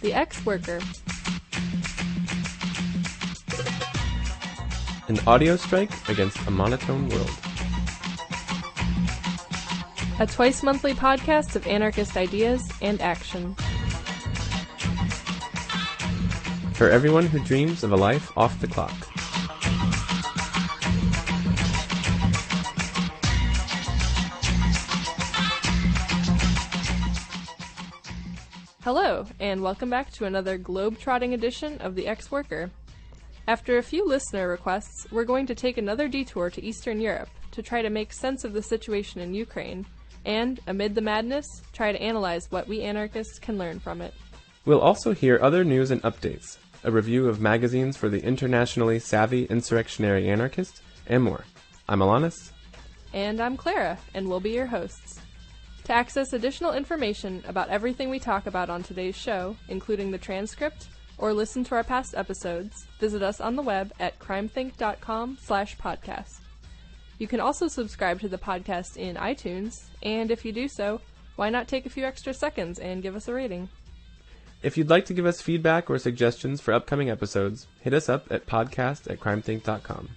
The Ex-Worker. An audio strike against a monotone world. A twice-monthly podcast of anarchist ideas and action. For everyone who dreams of a life off the clock. Hello, and welcome back to another globe-trotting edition of The Ex-Worker. After a few listener requests, we're going to take another detour to Eastern Europe to try to make sense of the situation in Ukraine, and, amid the madness, try to analyze what we anarchists can learn from it. We'll also hear other news and updates, a review of magazines for the internationally savvy insurrectionary anarchist, and more. I'm Alanis. And I'm Clara, and we'll be your hosts. To access additional information about everything we talk about on today's show, including the transcript, or listen to our past episodes, visit us on the web at crimethinc.com/podcast. You can also subscribe to the podcast in iTunes, and if you do so, why not take a few extra seconds and give us a rating? If you'd like to give us feedback or suggestions for upcoming episodes, hit us up at podcast@crimethinc.com.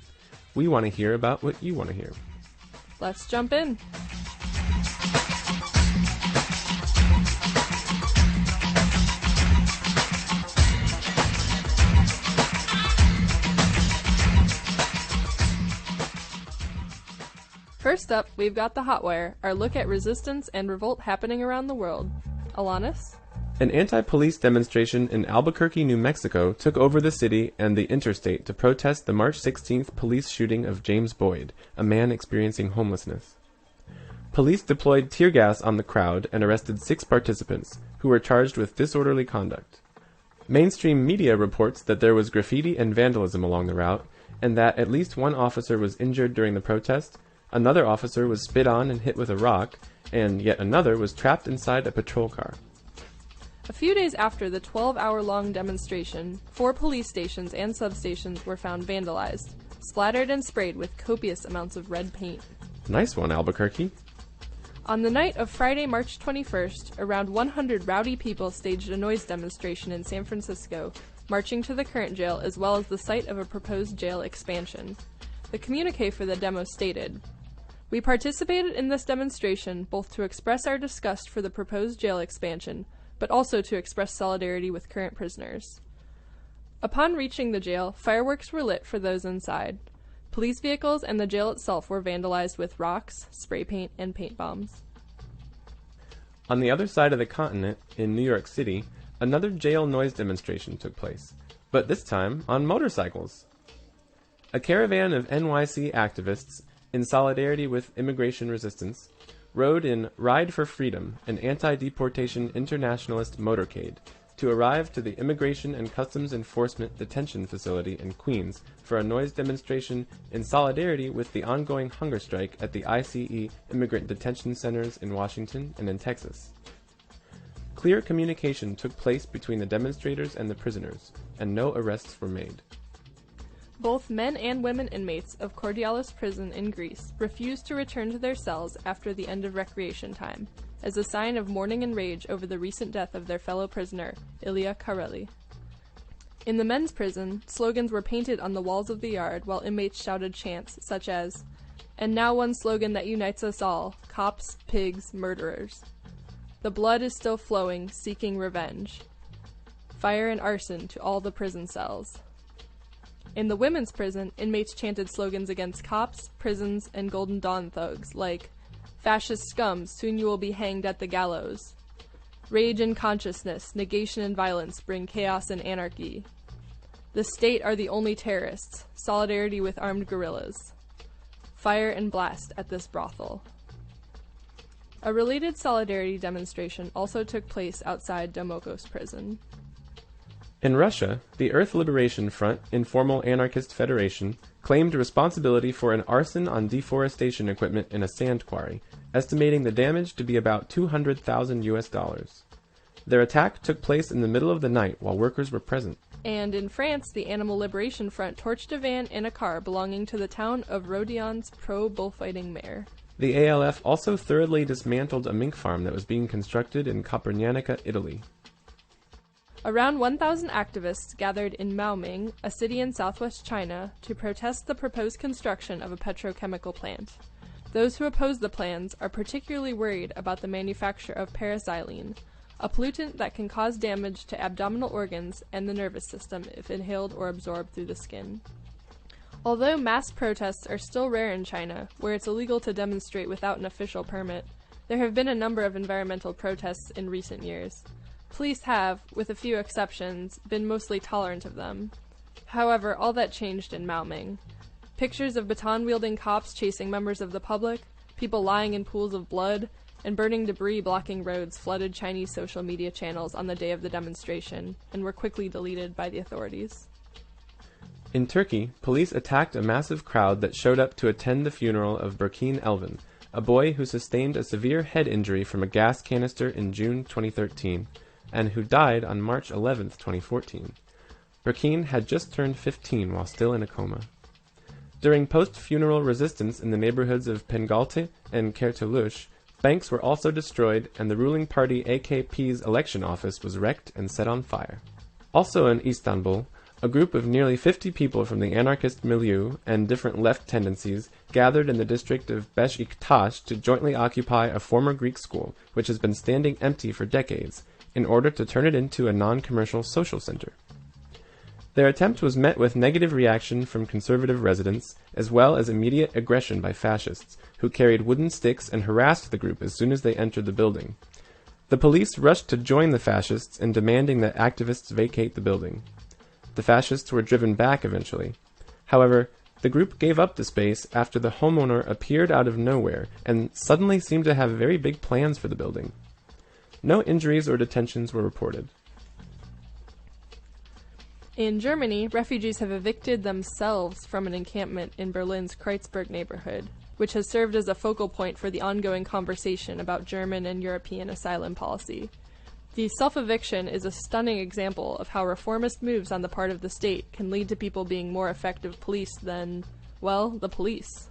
We want to hear about what you want to hear. Let's jump in. First up, we've got the Hotwire, our look at resistance and revolt happening around the world. Alanis? An anti-police demonstration in Albuquerque, New Mexico took over the city and the interstate to protest the March 16th police shooting of James Boyd, a man experiencing homelessness. Police deployed tear gas on the crowd and arrested 6 participants, who were charged with disorderly conduct. Mainstream media reports that there was graffiti and vandalism along the route, and that at least one officer was injured during the protest. Another officer was spit on and hit with a rock, and yet another was trapped inside a patrol car. A few days after the 12-hour-long demonstration, 4 police stations and substations were found vandalized, splattered and sprayed with copious amounts of red paint. Nice one, Albuquerque. On the night of Friday, March 21st, around 100 rowdy people staged a noise demonstration in San Francisco, marching to the current jail as well as the site of a proposed jail expansion. The communique for the demo stated, "We participated in this demonstration both to express our disgust for the proposed jail expansion, but also to express solidarity with current prisoners." Upon reaching the jail, fireworks were lit for those inside. Police vehicles and the jail itself were vandalized with rocks, spray paint, and paint bombs. On the other side of the continent, in New York City, another jail noise demonstration took place, but this time on motorcycles. A caravan of NYC activists, in solidarity with immigration resistance, rode in Ride for Freedom, an anti-deportation internationalist motorcade, to arrive to the Immigration and Customs Enforcement Detention Facility in Queens for a noise demonstration in solidarity with the ongoing hunger strike at the ICE immigrant detention centers in Washington and in Texas. Clear communication took place between the demonstrators and the prisoners, and no arrests were made. Both men and women inmates of Kordialis prison in Greece refused to return to their cells after the end of recreation time, as a sign of mourning and rage over the recent death of their fellow prisoner, Ilya Kareli. In the men's prison, slogans were painted on the walls of the yard while inmates shouted chants such as, "And now one slogan that unites us all, cops, pigs, murderers. The blood is still flowing, seeking revenge. Fire and arson to all the prison cells." In the women's prison, inmates chanted slogans against cops, prisons, and Golden Dawn thugs, like, "Fascist scum, soon you will be hanged at the gallows. Rage and consciousness, negation and violence bring chaos and anarchy. The state are the only terrorists, solidarity with armed guerrillas. Fire and blast at this brothel." A related solidarity demonstration also took place outside Domokos prison. In Russia, the Earth Liberation Front Informal Anarchist Federation claimed responsibility for an arson on deforestation equipment in a sand quarry, estimating the damage to be about $200,000. Their attack took place in the middle of the night while workers were present. And in France, the Animal Liberation Front torched a van and a car belonging to the town of Rodion's pro-bullfighting mayor. The ALF also thoroughly dismantled a mink farm that was being constructed in Kopernianica, Italy. Around 1,000 activists gathered in Maoming, a city in southwest China, to protest the proposed construction of a petrochemical plant. Those who oppose the plans are particularly worried about the manufacture of paraxylene, a pollutant that can cause damage to abdominal organs and the nervous system if inhaled or absorbed through the skin. Although mass protests are still rare in China, where it's illegal to demonstrate without an official permit, there have been a number of environmental protests in recent years. Police have, with a few exceptions, been mostly tolerant of them. However, all that changed in Maoming. Pictures of baton-wielding cops chasing members of the public, people lying in pools of blood, and burning debris blocking roads flooded Chinese social media channels on the day of the demonstration, and were quickly deleted by the authorities. In Turkey, police attacked a massive crowd that showed up to attend the funeral of Berkin Elvin, a boy who sustained a severe head injury from a gas canister in June 2013, and who died on March 11, 2014. Berkin had just turned 15 while still in a coma. During post-funeral resistance in the neighborhoods of Pengalte and Kurtuluş, banks were also destroyed and the ruling party AKP's election office was wrecked and set on fire. Also in Istanbul, a group of nearly 50 people from the anarchist milieu and different left tendencies gathered in the district of Beşiktaş to jointly occupy a former Greek school, which has been standing empty for decades, in order to turn it into a non-commercial social center. Their attempt was met with negative reaction from conservative residents, as well as immediate aggression by fascists, who carried wooden sticks and harassed the group as soon as they entered the building. The police rushed to join the fascists in demanding that activists vacate the building. The fascists were driven back eventually. However, the group gave up the space after the homeowner appeared out of nowhere and suddenly seemed to have very big plans for the building. No injuries or detentions were reported. In Germany, refugees have evicted themselves from an encampment in Berlin's Kreuzberg neighborhood, which has served as a focal point for the ongoing conversation about German and European asylum policy. The self-eviction is a stunning example of how reformist moves on the part of the state can lead to people being more effective police than, well, the police.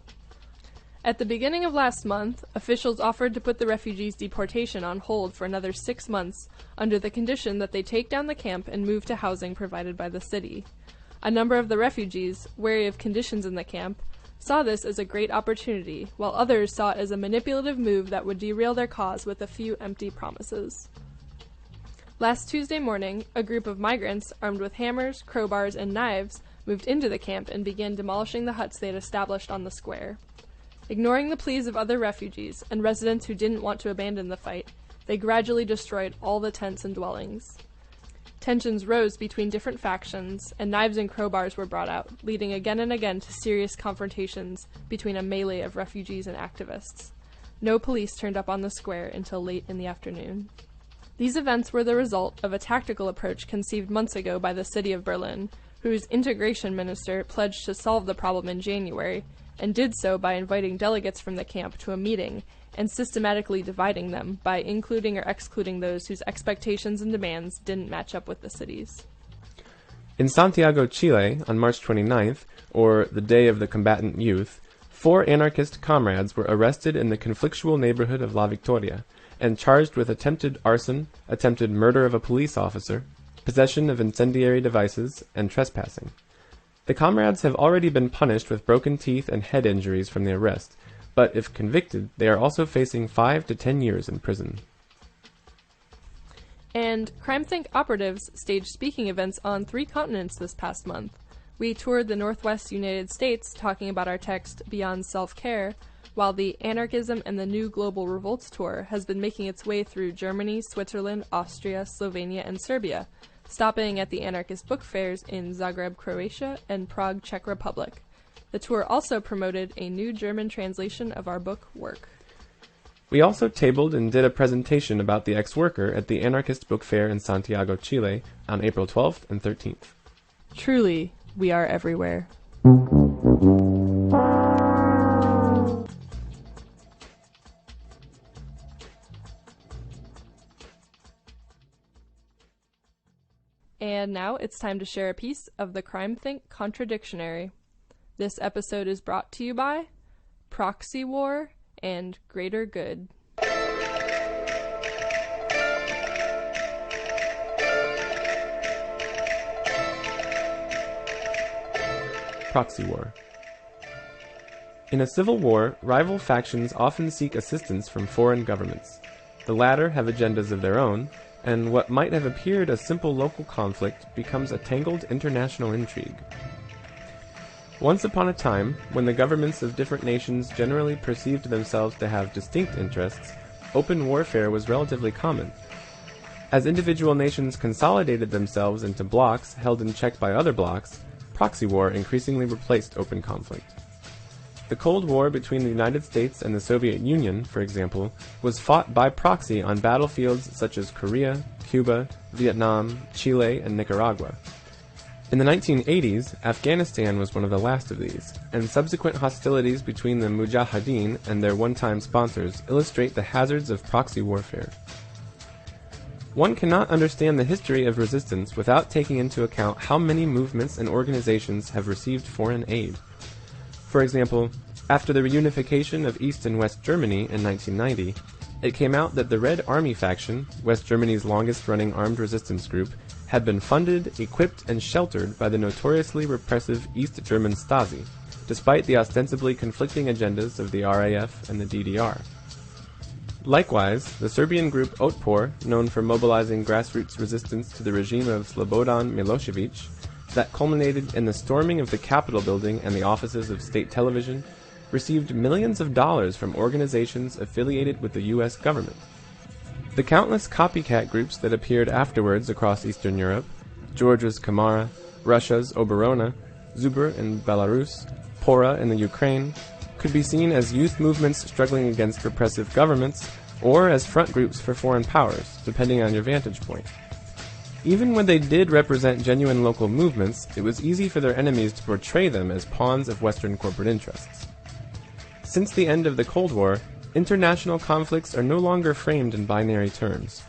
At the beginning of last month, officials offered to put the refugees' deportation on hold for another 6 months under the condition that they take down the camp and move to housing provided by the city. A number of the refugees, wary of conditions in the camp, saw this as a great opportunity, while others saw it as a manipulative move that would derail their cause with a few empty promises. Last Tuesday morning, a group of migrants armed with hammers, crowbars, and knives moved into the camp and began demolishing the huts they had established on the square. Ignoring the pleas of other refugees and residents who didn't want to abandon the fight, they gradually destroyed all the tents and dwellings. Tensions rose between different factions, and knives and crowbars were brought out, leading again and again to serious confrontations between a melee of refugees and activists. No police turned up on the square until late in the afternoon. These events were the result of a tactical approach conceived months ago by the city of Berlin, whose integration minister pledged to solve the problem in January, and did so by inviting delegates from the camp to a meeting and systematically dividing them by including or excluding those whose expectations and demands didn't match up with the city's. In Santiago, Chile, on March 29th, or the Day of the Combatant Youth, 4 anarchist comrades were arrested in the conflictual neighborhood of La Victoria and charged with attempted arson, attempted murder of a police officer, possession of incendiary devices, and trespassing. The comrades have already been punished with broken teeth and head injuries from the arrest, but if convicted, they are also facing 5 to 10 years in prison. And Crimethinc operatives staged speaking events on 3 continents this past month. We toured the Northwest United States talking about our text Beyond Self-Care, while the Anarchism and the New Global Revolts tour has been making its way through Germany, Switzerland, Austria, Slovenia, and Serbia, stopping at the anarchist book fairs in Zagreb, Croatia, and Prague, Czech Republic. The tour also promoted a new German translation of our book, Work. We also tabled and did a presentation about the ex-worker at the Anarchist Book Fair in Santiago, Chile, on April 12th and 13th. Truly, we are everywhere. And now it's time to share a piece of the Crimethinc Contradictionary. This episode is brought to you by Proxy War and Greater Good. . proxy war. In a civil war, rival factions often seek assistance from foreign governments. The latter have agendas of their own, and what might have appeared a simple local conflict becomes a tangled international intrigue. Once upon a time, when the governments of different nations generally perceived themselves to have distinct interests, open warfare was relatively common. As individual nations consolidated themselves into blocs held in check by other blocs, proxy war increasingly replaced open conflict. The Cold War between the United States and the Soviet Union, for example, was fought by proxy on battlefields such as Korea, Cuba, Vietnam, Chile, and Nicaragua. In the 1980s, Afghanistan was one of the last of these, and subsequent hostilities between the Mujahideen and their one-time sponsors illustrate the hazards of proxy warfare. One cannot understand the history of resistance without taking into account how many movements and organizations have received foreign aid. For example, after the reunification of East and West Germany in 1990, it came out that the Red Army faction, West Germany's longest-running armed resistance group, had been funded, equipped, and sheltered by the notoriously repressive East German Stasi, despite the ostensibly conflicting agendas of the RAF and the DDR. Likewise, the Serbian group Otpor, known for mobilizing grassroots resistance to the regime of Slobodan Milosevic, that culminated in the storming of the Capitol building and the offices of state television, received millions of dollars from organizations affiliated with the U.S. government. The countless copycat groups that appeared afterwards across Eastern Europe, Georgia's Kamara, Russia's Oborona, Zubr in Belarus, Pora in the Ukraine, could be seen as youth movements struggling against repressive governments, or as front groups for foreign powers, depending on your vantage point. Even when they did represent genuine local movements, it was easy for their enemies to portray them as pawns of Western corporate interests. Since the end of the Cold War, international conflicts are no longer framed in binary terms.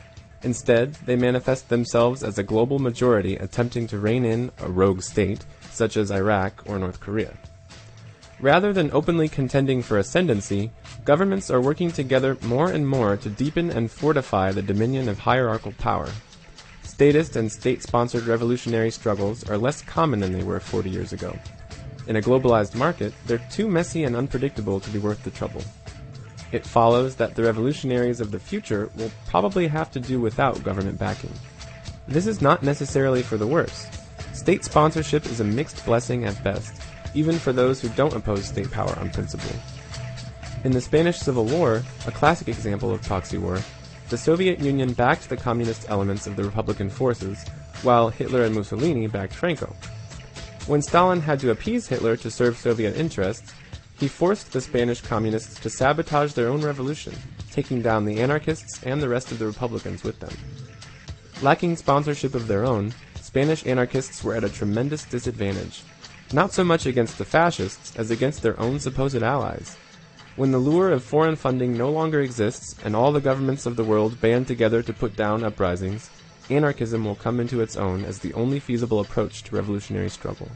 Instead, they manifest themselves as a global majority attempting to rein in a rogue state, such as Iraq or North Korea. Rather than openly contending for ascendancy, governments are working together more and more to deepen and fortify the dominion of hierarchical power. Statist and state-sponsored revolutionary struggles are less common than they were 40 years ago. In a globalized market, they're too messy and unpredictable to be worth the trouble. It follows that the revolutionaries of the future will probably have to do without government backing. This is not necessarily for the worse. State sponsorship is a mixed blessing at best, even for those who don't oppose state power on principle. In the Spanish Civil War, a classic example of proxy war, the Soviet Union backed the communist elements of the Republican forces, while Hitler and Mussolini backed Franco. When Stalin had to appease Hitler to serve Soviet interests, he forced the Spanish communists to sabotage their own revolution, taking down the anarchists and the rest of the Republicans with them. Lacking sponsorship of their own, Spanish anarchists were at a tremendous disadvantage, not so much against the fascists as against their own supposed allies. When the lure of foreign funding no longer exists and all the governments of the world band together to put down uprisings, anarchism will come into its own as the only feasible approach to revolutionary struggle.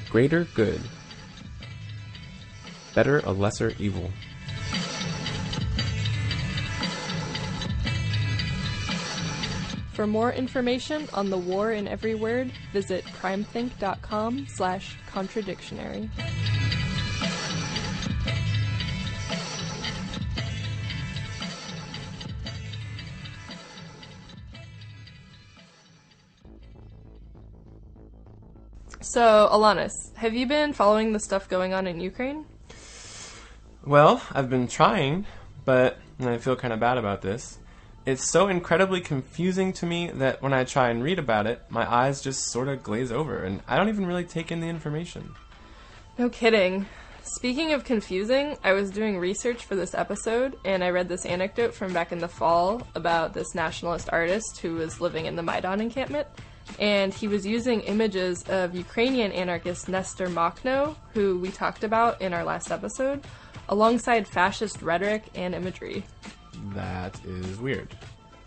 Greater good. Better a lesser evil. For more information on the war in every word, visit crimethinc.com/contradictionary. So, Alanis, have you been following the stuff going on in Ukraine? Well, I've been trying, but I feel kind of bad about this. It's so incredibly confusing to me that when I try and read about it, my eyes just sort of glaze over, and I don't even really take in the information. No kidding. Speaking of confusing, I was doing research for this episode, and I read this anecdote from back in the fall about this nationalist artist who was living in the Maidan encampment, and he was using images of Ukrainian anarchist Nestor Makhno, who we talked about in our last episode, alongside fascist rhetoric and imagery. That is weird.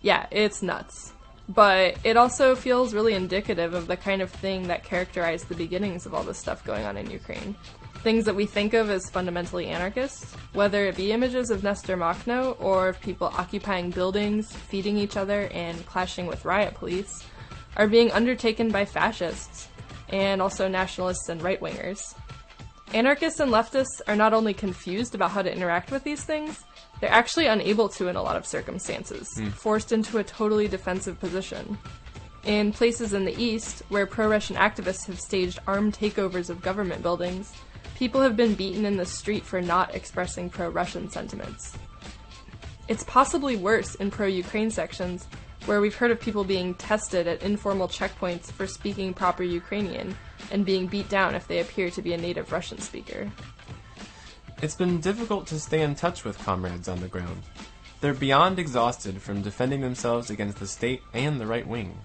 Yeah, it's nuts. but it also feels really indicative of the kind of thing that characterized the beginnings of all this stuff going on in Ukraine. Things that we think of as fundamentally anarchist, whether it be images of Nestor Makhno or of people occupying buildings, feeding each other, and clashing with riot police, are being undertaken by fascists, and also nationalists and right-wingers. Anarchists and leftists are not only confused about how to interact with these things, they're actually unable to in a lot of circumstances, forced into a totally defensive position. In places in the East, where pro-Russian activists have staged armed takeovers of government buildings, people have been beaten in the street for not expressing pro-Russian sentiments. It's possibly worse in pro-Ukraine sections, where we've heard of people being tested at informal checkpoints for speaking proper Ukrainian, and being beat down if they appear to be a native Russian speaker. It's been difficult to stay in touch with comrades on the ground. They're beyond exhausted from defending themselves against the state and the right wing.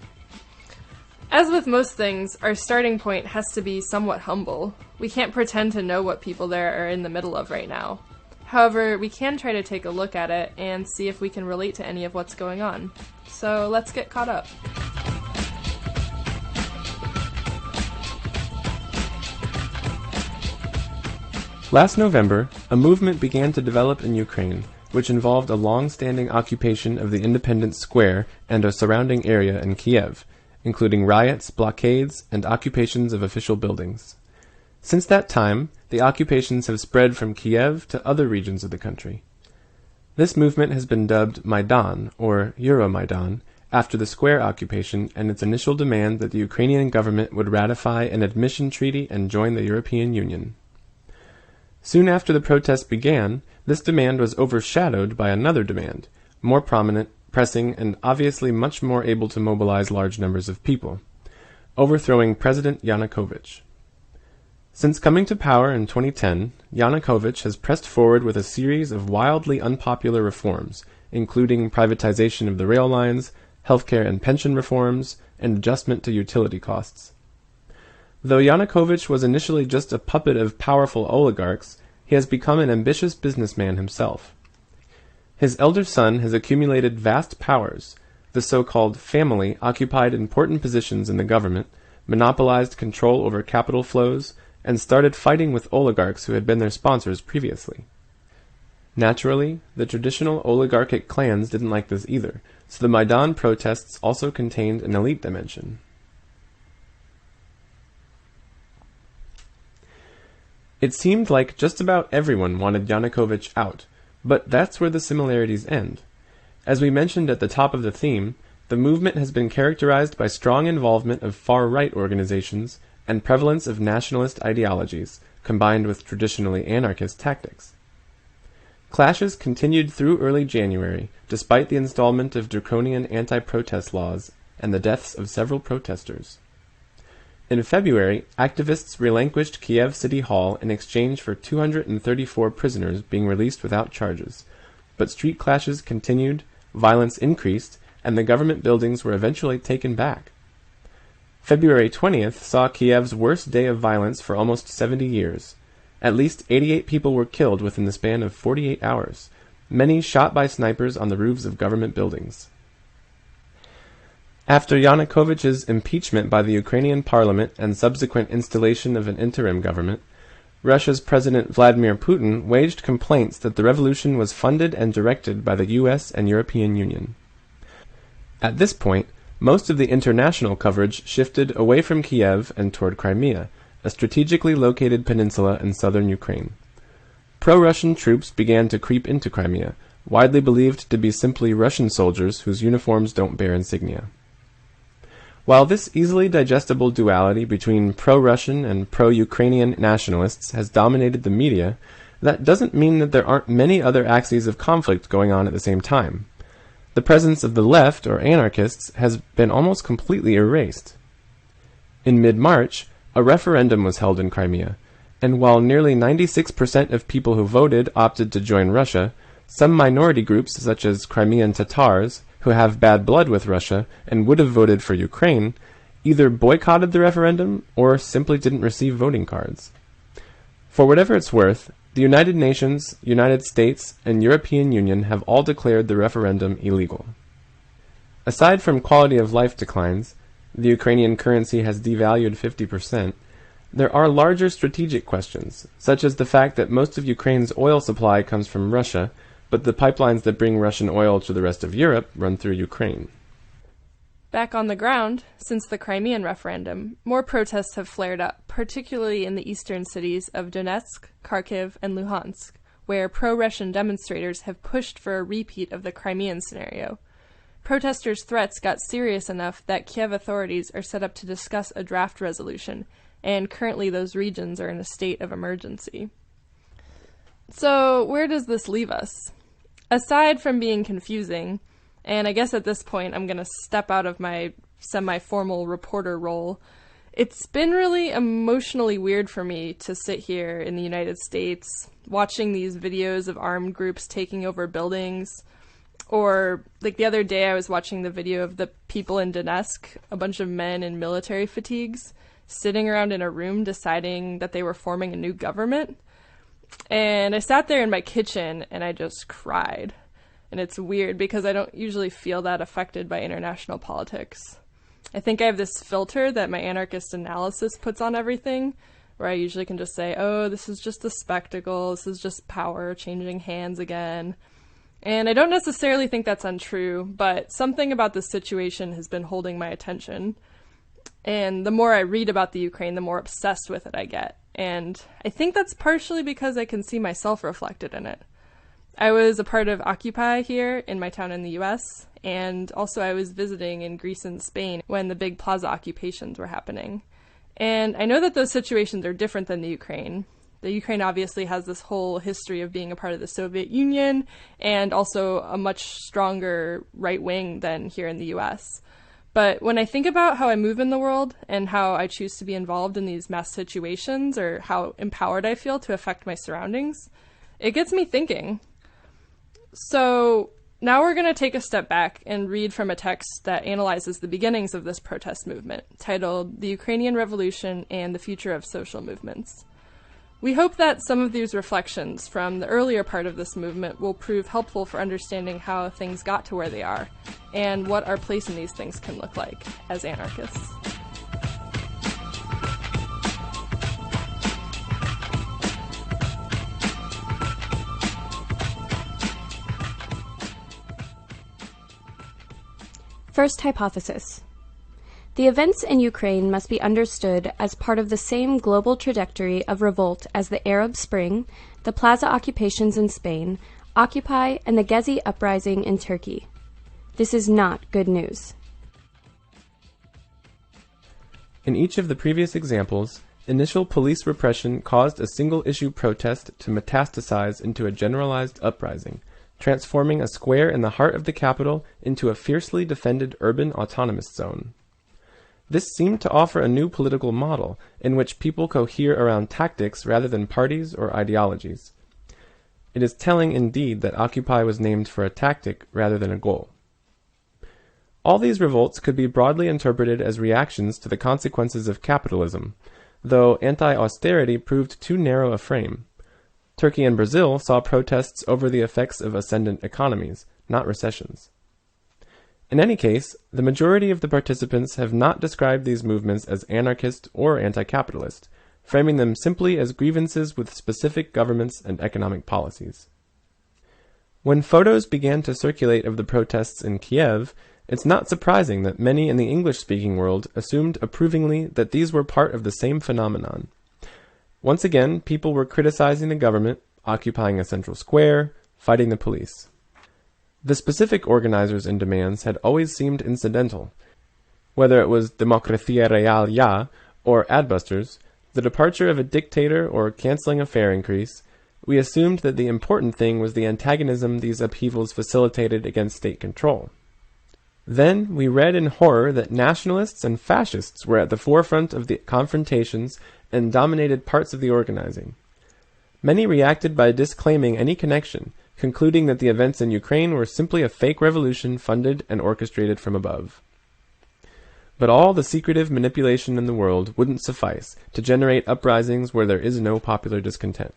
As with most things, our starting point has to be somewhat humble. We can't pretend to know what people there are in the middle of right now. However, we can try to take a look at it and see if we can relate to any of what's going on. So let's get caught up. Last November, a movement began to develop in Ukraine, which involved a long-standing occupation of the Independence Square and a surrounding area in Kiev, including riots, blockades, and occupations of official buildings. Since that time, the occupations have spread from Kiev to other regions of the country. This movement has been dubbed Maidan, or Euromaidan, after the square occupation and its initial demand that the Ukrainian government would ratify an admission treaty and join the European Union. Soon after the protests began, this demand was overshadowed by another demand, more prominent, pressing, and obviously much more able to mobilize large numbers of people: overthrowing President Yanukovych. Since coming to power in 2010, Yanukovych has pressed forward with a series of wildly unpopular reforms, including privatization of the rail lines, healthcare and pension reforms, and adjustment to utility costs. Though Yanukovych was initially just a puppet of powerful oligarchs, he has become an ambitious businessman himself. His elder son has accumulated vast powers. The so-called family occupied important positions in the government, monopolized control over capital flows, and started fighting with oligarchs who had been their sponsors previously. Naturally, the traditional oligarchic clans didn't like this either, so the Maidan protests also contained an elite dimension. It seemed like just about everyone wanted Yanukovych out, but that's where the similarities end. As we mentioned at the top of the theme, the movement has been characterized by strong involvement of far-right organizations and prevalence of nationalist ideologies, combined with traditionally anarchist tactics. Clashes continued through early January, despite the installment of draconian anti-protest laws and the deaths of several protesters. In February, activists relinquished Kiev City Hall in exchange for 234 prisoners being released without charges, but street clashes continued, violence increased, and the government buildings were eventually taken back. February 20th saw Kiev's worst day of violence for almost 70 years. At least 88 people were killed within the span of 48 hours, many shot by snipers on the roofs of government buildings. After Yanukovych's impeachment by the Ukrainian parliament and subsequent installation of an interim government, Russia's President Vladimir Putin waged complaints that the revolution was funded and directed by the US and European Union. At this point, most of the international coverage shifted away from Kiev and toward Crimea, a strategically located peninsula in southern Ukraine. Pro-Russian troops began to creep into Crimea, widely believed to be simply Russian soldiers whose uniforms don't bear insignia. While this easily digestible duality between pro-Russian and pro-Ukrainian nationalists has dominated the media, that doesn't mean that there aren't many other axes of conflict going on at the same time. The presence of the left, or anarchists, has been almost completely erased. In mid-March, a referendum was held in Crimea, and while nearly 96% of people who voted opted to join Russia, some minority groups such as Crimean Tatars, who have bad blood with Russia and would have voted for Ukraine, either boycotted the referendum or simply didn't receive voting cards. For whatever it's worth, the United Nations, United States, and European Union have all declared the referendum illegal. Aside from quality of life declines, the Ukrainian currency has devalued 50%, there are larger strategic questions, such as the fact that most of Ukraine's oil supply comes from Russia, but the pipelines that bring Russian oil to the rest of Europe run through Ukraine. Back on the ground, since the Crimean referendum, more protests have flared up, particularly in the eastern cities of Donetsk, Kharkiv, and Luhansk, where pro-Russian demonstrators have pushed for a repeat of the Crimean scenario. Protesters' threats got serious enough that Kiev authorities are set up to discuss a draft resolution, and currently those regions are in a state of emergency. So, where does this leave us? Aside from being confusing, and I guess at this point I'm going to step out of my semi-formal reporter role, it's been really emotionally weird for me to sit here in the United States, watching these videos of armed groups taking over buildings, or, like, the other day I was watching the video of the people in Donetsk, a bunch of men in military fatigues, sitting around in a room deciding that they were forming a new government. And I sat there in my kitchen and I just cried. And it's weird because I don't usually feel that affected by international politics. I think I have this filter that my anarchist analysis puts on everything, where I usually can just say, oh, this is just a spectacle, this is just power changing hands again. And I don't necessarily think that's untrue, but something about this situation has been holding my attention. And the more I read about the Ukraine, the more obsessed with it I get. And I think that's partially because I can see myself reflected in it. I was a part of Occupy here in my town in the US, and also I was visiting in Greece and Spain when the big plaza occupations were happening. And I know that those situations are different than the Ukraine. The Ukraine obviously has this whole history of being a part of the Soviet Union, and also a much stronger right wing than here in the US. But when I think about how I move in the world and how I choose to be involved in these mass situations, or how empowered I feel to affect my surroundings, it gets me thinking. So now we're going to take a step back and read from a text that analyzes the beginnings of this protest movement, titled The Ukrainian Revolution and the Future of Social Movements. We hope that some of these reflections from the earlier part of this movement will prove helpful for understanding how things got to where they are, and what our place in these things can look like as anarchists. First hypothesis. The events in Ukraine must be understood as part of the same global trajectory of revolt as the Arab Spring, the plaza occupations in Spain, Occupy, and the Gezi uprising in Turkey. This is not good news. In each of the previous examples, initial police repression caused a single-issue protest to metastasize into a generalized uprising, transforming a square in the heart of the capital into a fiercely defended urban autonomous zone. This seemed to offer a new political model in which people cohere around tactics rather than parties or ideologies. It is telling indeed that Occupy was named for a tactic rather than a goal. All these revolts could be broadly interpreted as reactions to the consequences of capitalism, though anti-austerity proved too narrow a frame. Turkey and Brazil saw protests over the effects of ascendant economies, not recessions. In any case, the majority of the participants have not described these movements as anarchist or anti-capitalist, framing them simply as grievances with specific governments and economic policies. When photos began to circulate of the protests in Kiev, it's not surprising that many in the English-speaking world assumed approvingly that these were part of the same phenomenon. Once again, people were criticizing the government, occupying a central square, fighting the police. The specific organizers and demands had always seemed incidental. Whether it was Democracia Real Ya or Adbusters, the departure of a dictator or canceling a fare increase, we assumed that the important thing was the antagonism these upheavals facilitated against state control. Then we read in horror that nationalists and fascists were at the forefront of the confrontations and dominated parts of the organizing. Many reacted by disclaiming any connection, concluding that the events in Ukraine were simply a fake revolution funded and orchestrated from above. But all the secretive manipulation in the world wouldn't suffice to generate uprisings where there is no popular discontent.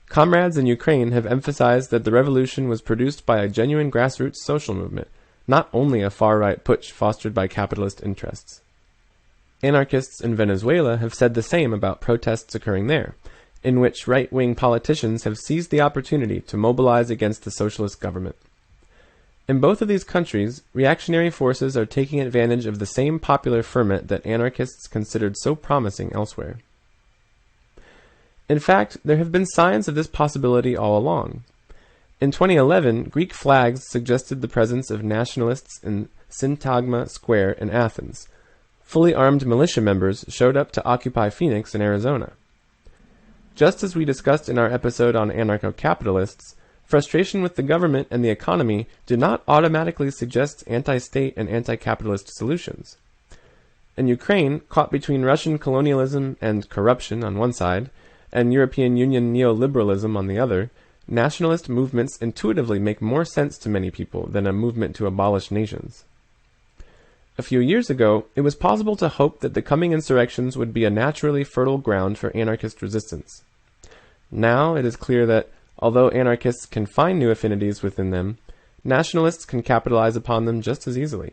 Comrades in Ukraine have emphasized that the revolution was produced by a genuine grassroots social movement, not only a far-right putsch fostered by capitalist interests. Anarchists in Venezuela have said the same about protests occurring there, in which right-wing politicians have seized the opportunity to mobilize against the socialist government. In both of these countries, reactionary forces are taking advantage of the same popular ferment that anarchists considered so promising elsewhere. In fact, there have been signs of this possibility all along. In 2011, Greek flags suggested the presence of nationalists in Syntagma Square in Athens. Fully armed militia members showed up to occupy Phoenix in Arizona. Just as we discussed in our episode on anarcho-capitalists, frustration with the government and the economy do not automatically suggest anti-state and anti-capitalist solutions. In Ukraine, caught between Russian colonialism and corruption on one side, and European Union neoliberalism on the other, nationalist movements intuitively make more sense to many people than a movement to abolish nations. A few years ago, it was possible to hope that the coming insurrections would be a naturally fertile ground for anarchist resistance. Now it is clear that, although anarchists can find new affinities within them, nationalists can capitalize upon them just as easily.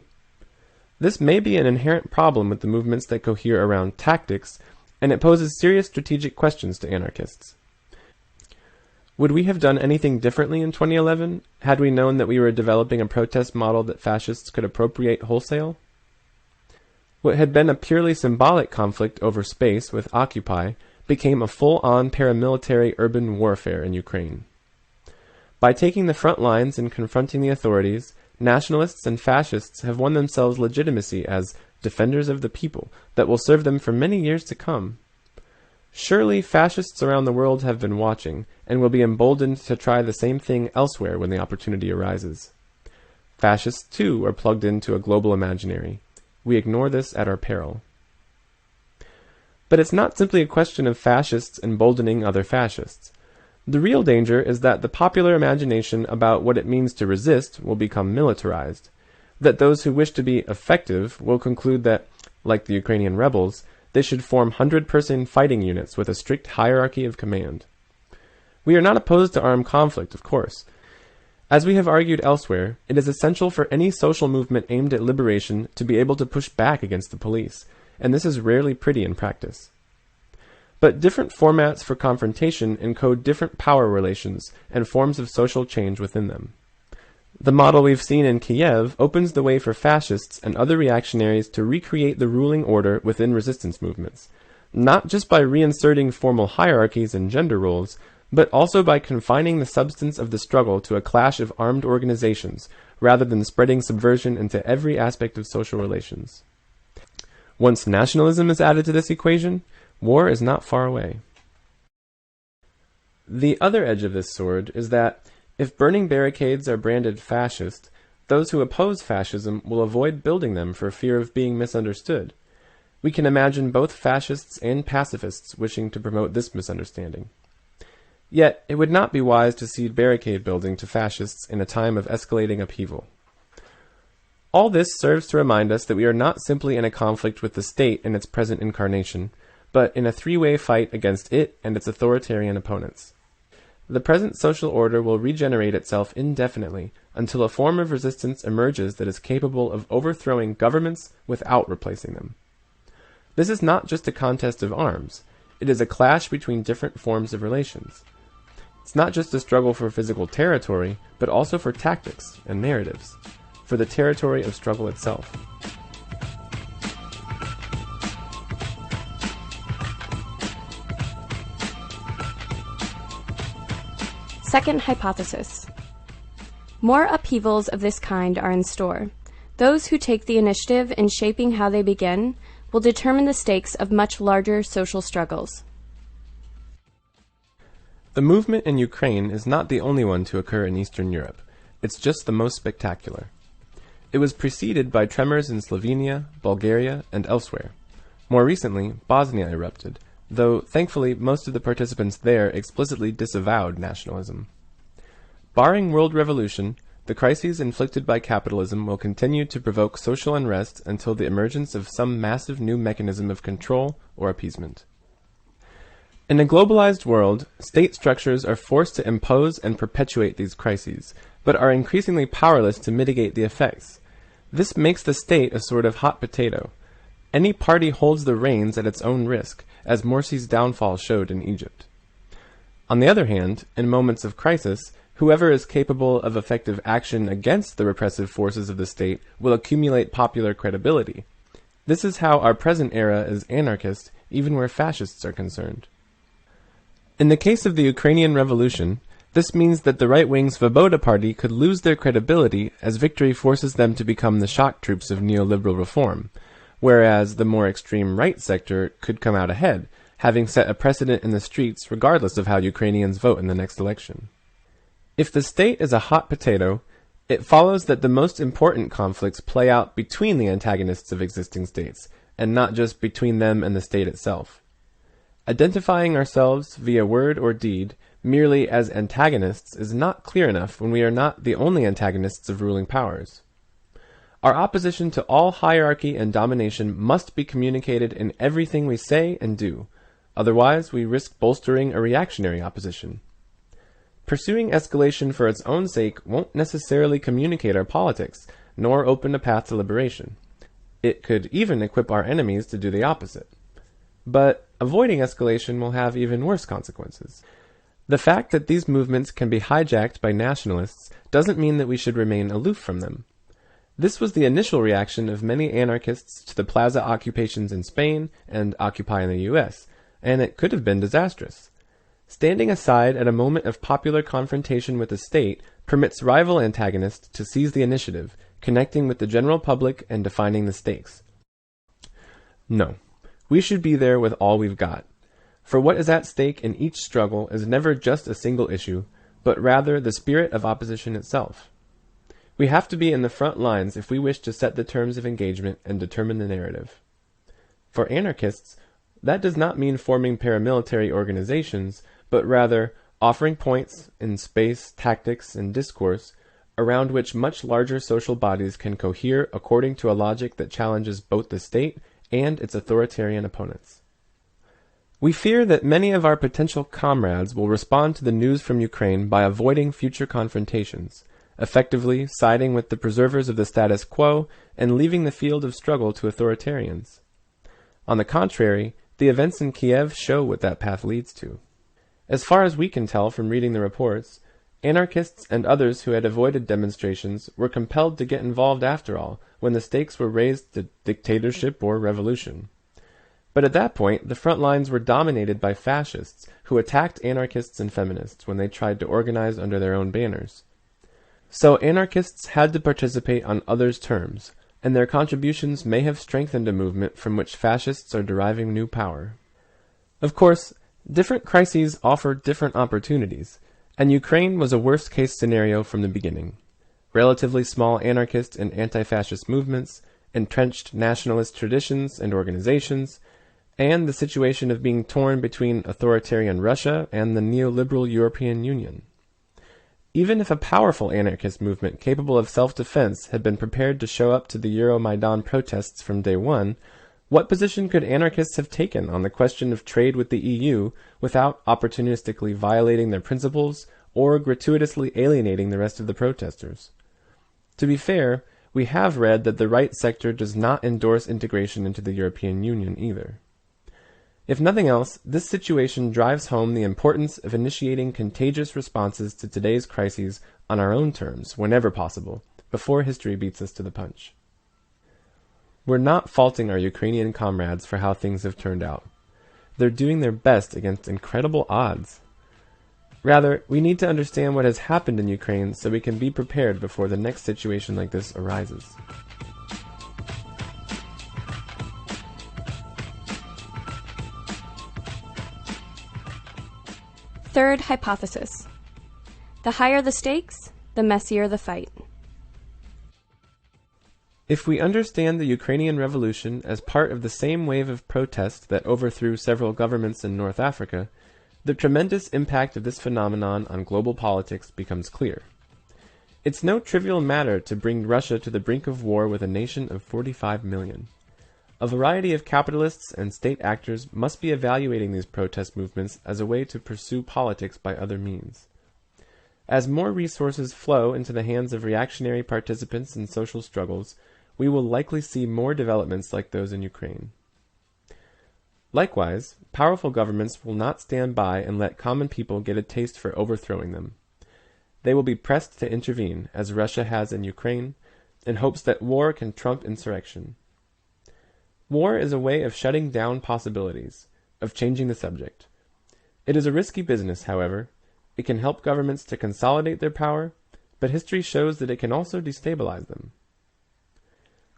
This may be an inherent problem with the movements that cohere around tactics, and it poses serious strategic questions to anarchists. Would we have done anything differently in 2011 had we known that we were developing a protest model that fascists could appropriate wholesale? What had been a purely symbolic conflict over space with Occupy became a full-on paramilitary urban warfare in Ukraine. By taking the front lines and confronting the authorities, nationalists and fascists have won themselves legitimacy as defenders of the people that will serve them for many years to come. Surely fascists around the world have been watching and will be emboldened to try the same thing elsewhere when the opportunity arises. Fascists, too, are plugged into a global imaginary. We ignore this at our peril. But it's not simply a question of fascists emboldening other fascists. The real danger is that the popular imagination about what it means to resist will become militarized, that those who wish to be effective will conclude that, like the Ukrainian rebels, they should form 100-person fighting units with a strict hierarchy of command. We are not opposed to armed conflict, of course. As we have argued elsewhere, it is essential for any social movement aimed at liberation to be able to push back against the police, and this is rarely pretty in practice. But different formats for confrontation encode different power relations and forms of social change within them. The model we've seen in Kiev opens the way for fascists and other reactionaries to recreate the ruling order within resistance movements, not just by reinserting formal hierarchies and gender roles, but also by confining the substance of the struggle to a clash of armed organizations, rather than spreading subversion into every aspect of social relations. Once nationalism is added to this equation, war is not far away. The other edge of this sword is that, if burning barricades are branded fascist, those who oppose fascism will avoid building them for fear of being misunderstood. We can imagine both fascists and pacifists wishing to promote this misunderstanding. Yet, it would not be wise to cede barricade building to fascists in a time of escalating upheaval. All this serves to remind us that we are not simply in a conflict with the state in its present incarnation, but in a three-way fight against it and its authoritarian opponents. The present social order will regenerate itself indefinitely until a form of resistance emerges that is capable of overthrowing governments without replacing them. This is not just a contest of arms. It is a clash between different forms of relations. It's not just a struggle for physical territory, but also for tactics and narratives, for the territory of struggle itself. Second hypothesis. More upheavals of this kind are in store. Those who take the initiative in shaping how they begin will determine the stakes of much larger social struggles. The movement in Ukraine is not the only one to occur in Eastern Europe. It's just the most spectacular. It was preceded by tremors in Slovenia, Bulgaria, and elsewhere. More recently, Bosnia erupted, though thankfully most of the participants there explicitly disavowed nationalism. Barring world revolution, the crises inflicted by capitalism will continue to provoke social unrest until the emergence of some massive new mechanism of control or appeasement. In a globalized world, state structures are forced to impose and perpetuate these crises, but are increasingly powerless to mitigate the effects, This makes the state a sort of hot potato. Any party holds the reins at its own risk, as Morsi's downfall showed in Egypt. On the other hand, in moments of crisis, whoever is capable of effective action against the repressive forces of the state will accumulate popular credibility. This is how our present era is anarchist, even where fascists are concerned. In the case of the Ukrainian Revolution, this means that the right-wing Svoboda party could lose their credibility as victory forces them to become the shock troops of neoliberal reform, whereas the more extreme right sector could come out ahead, having set a precedent in the streets regardless of how Ukrainians vote in the next election. If the state is a hot potato, it follows that the most important conflicts play out between the antagonists of existing states, and not just between them and the state itself. Identifying ourselves via word or deed merely as antagonists is not clear enough when we are not the only antagonists of ruling powers. Our opposition to all hierarchy and domination must be communicated in everything we say and do, otherwise we risk bolstering a reactionary opposition. Pursuing escalation for its own sake won't necessarily communicate our politics, nor open a path to liberation. It could even equip our enemies to do the opposite. But avoiding escalation will have even worse consequences. The fact that these movements can be hijacked by nationalists doesn't mean that we should remain aloof from them. This was the initial reaction of many anarchists to the plaza occupations in Spain and Occupy in the US, and it could have been disastrous. Standing aside at a moment of popular confrontation with the state permits rival antagonists to seize the initiative, connecting with the general public and defining the stakes. No. We should be there with all we've got. For what is at stake in each struggle is never just a single issue, but rather the spirit of opposition itself. We have to be in the front lines if we wish to set the terms of engagement and determine the narrative. For anarchists, that does not mean forming paramilitary organizations, but rather offering points in space, tactics, and discourse around which much larger social bodies can cohere according to a logic that challenges both the state and its authoritarian opponents. We fear that many of our potential comrades will respond to the news from Ukraine by avoiding future confrontations, effectively siding with the preservers of the status quo and leaving the field of struggle to authoritarians. On the contrary, the events in Kiev show what that path leads to. As far as we can tell from reading the reports, anarchists and others who had avoided demonstrations were compelled to get involved after all, when the stakes were raised to dictatorship or revolution. But at that point, the front lines were dominated by fascists who attacked anarchists and feminists when they tried to organize under their own banners. So anarchists had to participate on others' terms, and their contributions may have strengthened a movement from which fascists are deriving new power. Of course, different crises offer different opportunities, and Ukraine was a worst-case scenario from the beginning. Relatively small anarchist and anti-fascist movements, entrenched nationalist traditions and organizations, and the situation of being torn between authoritarian Russia and the neoliberal European Union. Even if a powerful anarchist movement capable of self-defense had been prepared to show up to the Euromaidan protests from day one, what position could anarchists have taken on the question of trade with the EU without opportunistically violating their principles or gratuitously alienating the rest of the protesters? To be fair, we have read that the right sector does not endorse integration into the European Union either. If nothing else, this situation drives home the importance of initiating contagious responses to today's crises on our own terms, whenever possible, before history beats us to the punch. We're not faulting our Ukrainian comrades for how things have turned out. They're doing their best against incredible odds. Rather, we need to understand what has happened in Ukraine so we can be prepared before the next situation like this arises. Third hypothesis. The higher the stakes, the messier the fight. If we understand the Ukrainian Revolution as part of the same wave of protest that overthrew several governments in North Africa, the tremendous impact of this phenomenon on global politics becomes clear. It's no trivial matter to bring Russia to the brink of war with a nation of 45 million. A variety of capitalists and state actors must be evaluating these protest movements as a way to pursue politics by other means. As more resources flow into the hands of reactionary participants in social struggles, we will likely see more developments like those in Ukraine. Likewise, powerful governments will not stand by and let common people get a taste for overthrowing them. They will be pressed to intervene, as Russia has in Ukraine, in hopes that war can trump insurrection. War is a way of shutting down possibilities, of changing the subject. It is a risky business, however. It can help governments to consolidate their power, but history shows that it can also destabilize them.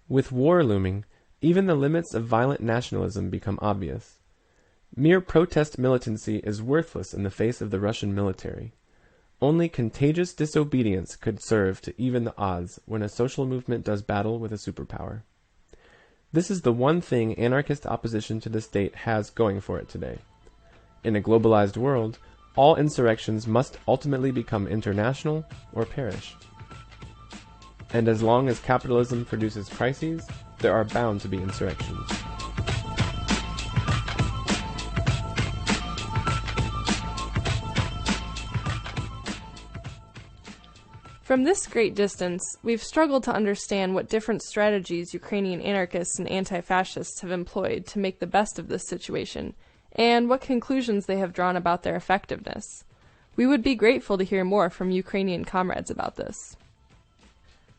With war looming, even the limits of violent nationalism become obvious. Mere protest militancy is worthless in the face of the Russian military. Only contagious disobedience could serve to even the odds when a social movement does battle with a superpower. This is the one thing anarchist opposition to the state has going for it today. In a globalized world, all insurrections must ultimately become international or perish. And as long as capitalism produces crises, there are bound to be insurrections. From this great distance, we've struggled to understand what different strategies Ukrainian anarchists and anti-fascists have employed to make the best of this situation, and what conclusions they have drawn about their effectiveness. We would be grateful to hear more from Ukrainian comrades about this.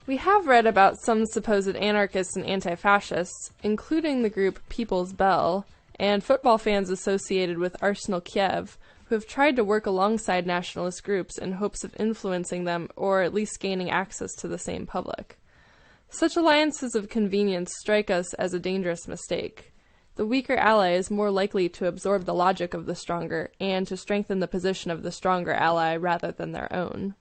We have read about some supposed anarchists and anti-fascists, including the group People's Bell, and football fans associated with Arsenal Kiev, who have tried to work alongside nationalist groups in hopes of influencing them or at least gaining access to the same public. Such alliances of convenience strike us as a dangerous mistake. The weaker ally is more likely to absorb the logic of the stronger and to strengthen the position of the stronger ally rather than their own.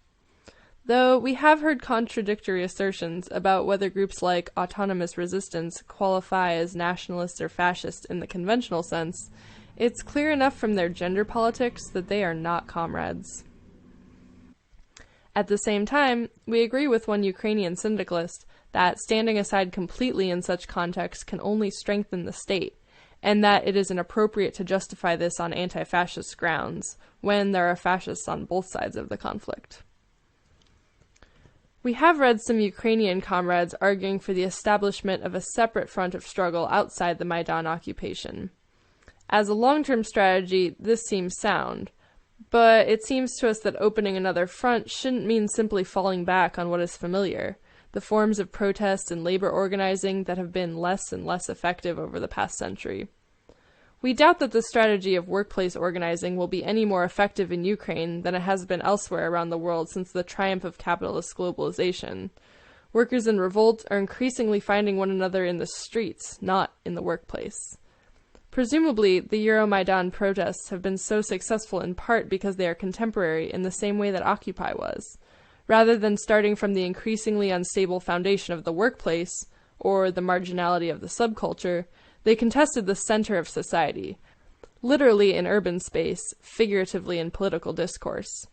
Though we have heard contradictory assertions about whether groups like Autonomous Resistance qualify as nationalist or fascist in the conventional sense, it's clear enough from their gender politics that they are not comrades. At the same time, we agree with one Ukrainian syndicalist that standing aside completely in such contexts can only strengthen the state, and that it is inappropriate to justify this on anti-fascist grounds, when there are fascists on both sides of the conflict. We have read some Ukrainian comrades arguing for the establishment of a separate front of struggle outside the Maidan occupation. As a long-term strategy, this seems sound, but it seems to us that opening another front shouldn't mean simply falling back on what is familiar, the forms of protest and labor organizing that have been less and less effective over the past century. We doubt that the strategy of workplace organizing will be any more effective in Ukraine than it has been elsewhere around the world since the triumph of capitalist globalization. Workers in revolt are increasingly finding one another in the streets, not in the workplace. Presumably, the Euromaidan protests have been so successful in part because they are contemporary in the same way that Occupy was. Rather than starting from the increasingly unstable foundation of the workplace, or the marginality of the subculture, they contested the center of society, literally in urban space, figuratively in political discourse.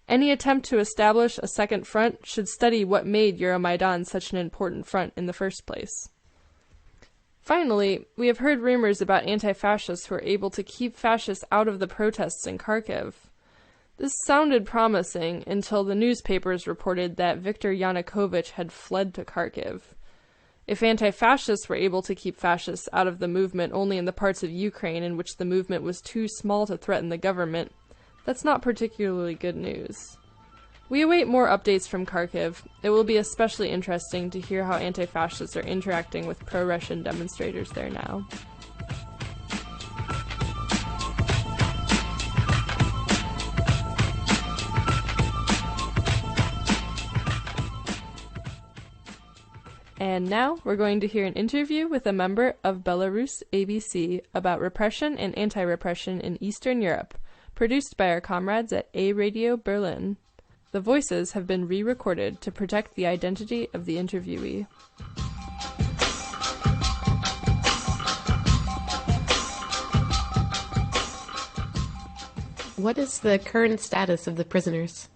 Any attempt to establish a second front should study what made Euromaidan such an important front in the first place. Finally, we have heard rumors about anti-fascists who are able to keep fascists out of the protests in Kharkiv. This sounded promising until the newspapers reported that Viktor Yanukovych had fled to Kharkiv. If anti-fascists were able to keep fascists out of the movement only in the parts of Ukraine in which the movement was too small to threaten the government, that's not particularly good news. We await more updates from Kharkiv. It will be especially interesting to hear how anti-fascists are interacting with pro-Russian demonstrators there now. And now we're going to hear an interview with a member of Belarus ABC about repression and anti-repression in Eastern Europe, produced by our comrades at A Radio Berlin. The voices have been re-recorded to protect the identity of the interviewee. What is the current status of the prisoners?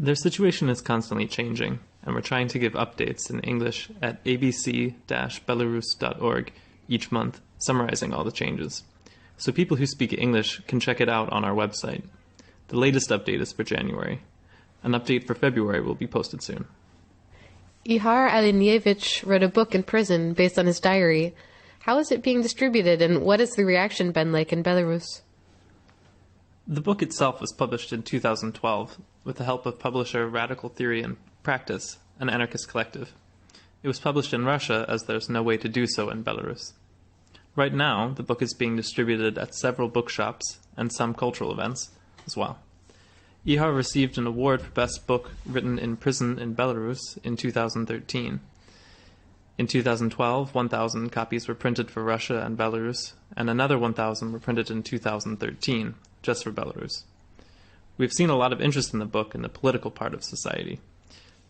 Their situation is constantly changing, and we're trying to give updates in English at abc-belarus.org each month, summarizing all the changes. So people who speak English can check it out on our website. The latest update is for January. An update for February will be posted soon. Ihar Alinievich wrote a book in prison based on his diary. How is it being distributed, and what has the reaction been like in Belarus? The book itself was published in 2012 with the help of publisher Radical Theory and Practice, an anarchist collective. It was published in Russia as there's no way to do so in Belarus. Right now, the book is being distributed at several bookshops and some cultural events as well. Ihar received an award for Best Book Written in Prison in Belarus in 2013. In 2012, 1,000 copies were printed for Russia and Belarus, and another 1,000 were printed in 2013, just for Belarus. We've seen a lot of interest in the book in the political part of society.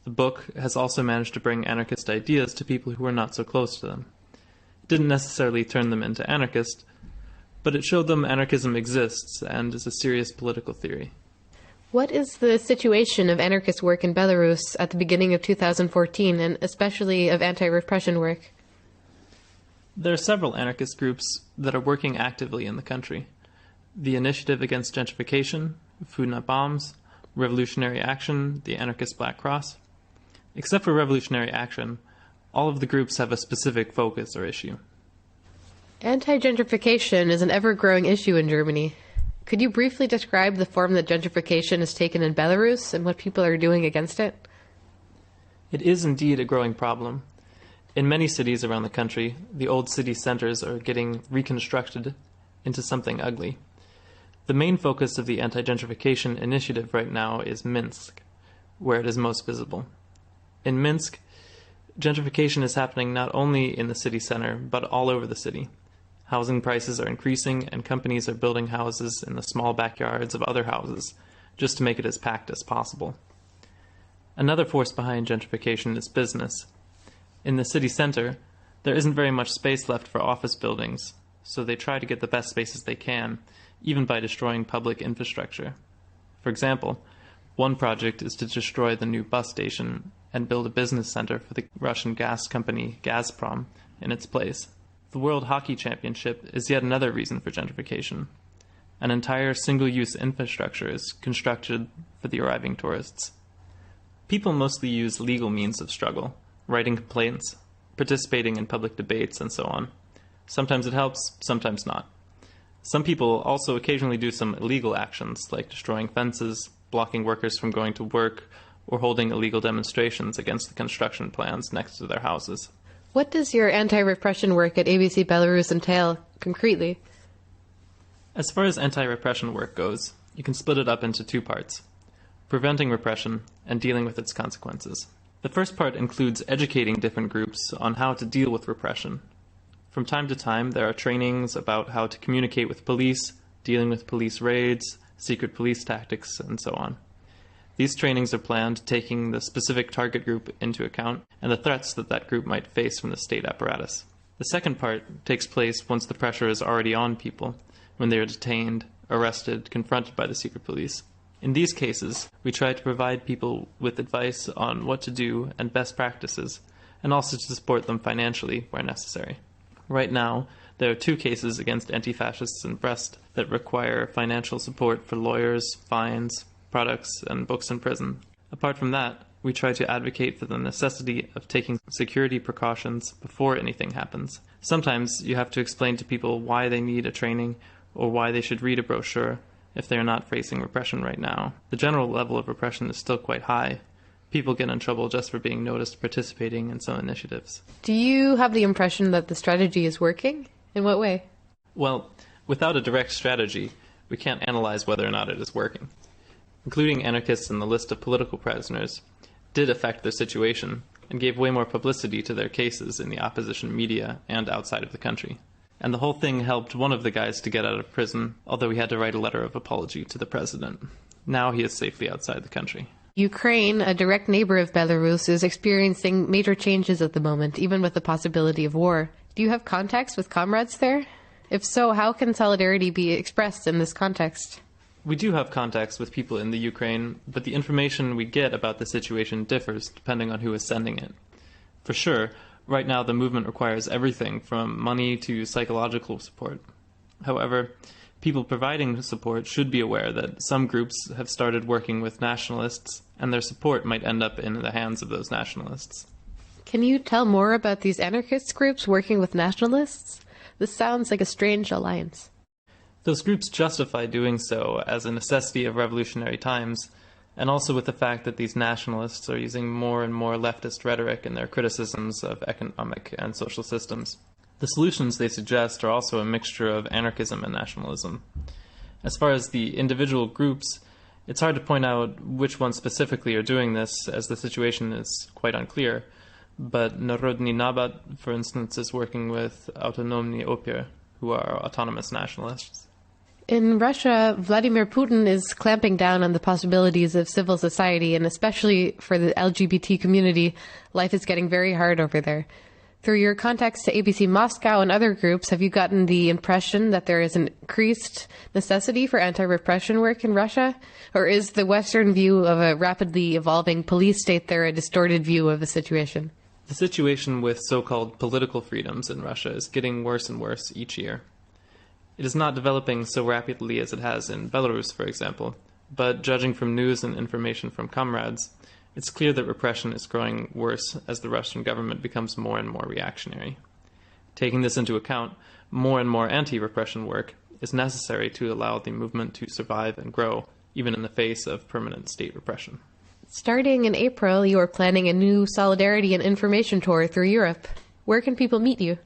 The book has also managed to bring anarchist ideas to people who are not so close to them. It didn't necessarily turn them into anarchists, but it showed them anarchism exists and is a serious political theory. What is the situation of anarchist work in Belarus at the beginning of 2014, and especially of anti-repression work? There are several anarchist groups that are working actively in the country. The Initiative Against Gentrification, Food Not Bombs, Revolutionary Action, the Anarchist Black Cross. Except for Revolutionary Action, all of the groups have a specific focus or issue. Anti-gentrification is an ever-growing issue in Germany. Could you briefly describe the form that gentrification has taken in Belarus and what people are doing against it? It is indeed a growing problem. In many cities around the country, the old city centers are getting reconstructed into something ugly. The main focus of the anti-gentrification initiative right now is Minsk, where it is most visible. In Minsk, gentrification is happening not only in the city center, but all over the city. Housing prices are increasing, and companies are building houses in the small backyards of other houses, just to make it as packed as possible. Another force behind gentrification is business. In the city center, there isn't very much space left for office buildings, so they try to get the best spaces they can, even by destroying public infrastructure. For example, one project is to destroy the new bus station and build a business center for the Russian gas company Gazprom in its place. The World Hockey Championship is yet another reason for gentrification. An entire single-use infrastructure is constructed for the arriving tourists. People mostly use legal means of struggle, writing complaints, participating in public debates, and so on. Sometimes it helps, sometimes not. Some people also occasionally do some illegal actions, like destroying fences, blocking workers from going to work, or holding illegal demonstrations against the construction plans next to their houses. What does your anti-repression work at ABC Belarus entail, concretely? As far as anti-repression work goes, you can split it up into two parts: preventing repression and dealing with its consequences. The first part includes educating different groups on how to deal with repression. From time to time, there are trainings about how to communicate with police, dealing with police raids, secret police tactics, and so on. These trainings are planned taking the specific target group into account and the threats that that group might face from the state apparatus. The second part takes place once the pressure is already on people, when they are detained, arrested, confronted by the secret police. In these cases, we try to provide people with advice on what to do and best practices, and also to support them financially where necessary. Right now, there are 2 cases against anti-fascists in Brest that require financial support for lawyers, fines, products, and books in prison. Apart from that, we try to advocate for the necessity of taking security precautions before anything happens. Sometimes you have to explain to people why they need a training or why they should read a brochure if they are not facing repression right now. The general level of repression is still quite high. People get in trouble just for being noticed participating in some initiatives. Do you have the impression that the strategy is working? In what way? Well, without a direct strategy, we can't analyze whether or not it is working. Including anarchists in the list of political prisoners did affect their situation and gave way more publicity to their cases in the opposition media and outside of the country. And the whole thing helped one of the guys to get out of prison, although he had to write a letter of apology to the president. Now he is safely outside the country. Ukraine, a direct neighbor of Belarus, is experiencing major changes at the moment, even with the possibility of war. Do you have contacts with comrades there? If so, how can solidarity be expressed in this context? We do have contacts with people in the Ukraine, but the information we get about the situation differs depending on who is sending it. For sure, right now the movement requires everything from money to psychological support. However, people providing support should be aware that some groups have started working with nationalists, and their support might end up in the hands of those nationalists. Can you tell more about these anarchist groups working with nationalists? This sounds like a strange alliance. Those groups justify doing so as a necessity of revolutionary times, and also with the fact that these nationalists are using more and more leftist rhetoric in their criticisms of economic and social systems. The solutions they suggest are also a mixture of anarchism and nationalism. As far as the individual groups, it's hard to point out which ones specifically are doing this, as the situation is quite unclear, but Narodny Nabat, for instance, is working with Autonomny Opir, who are autonomous nationalists. In Russia, Vladimir Putin is clamping down on the possibilities of civil society, and especially for the LGBT community, life is getting very hard over there. Through your contacts to ABC Moscow and other groups, have you gotten the impression that there is an increased necessity for anti-repression work in Russia? Or is the Western view of a rapidly evolving police state there a distorted view of the situation? The situation with so-called political freedoms in Russia is getting worse and worse each year. It is not developing so rapidly as it has in Belarus, for example, but judging from news and information from comrades, it's clear that repression is growing worse as the Russian government becomes more and more reactionary. Taking this into account, more and more anti-repression work is necessary to allow the movement to survive and grow, even in the face of permanent state repression. Starting in April, you are planning a new solidarity and information tour through Europe. Where can people meet you?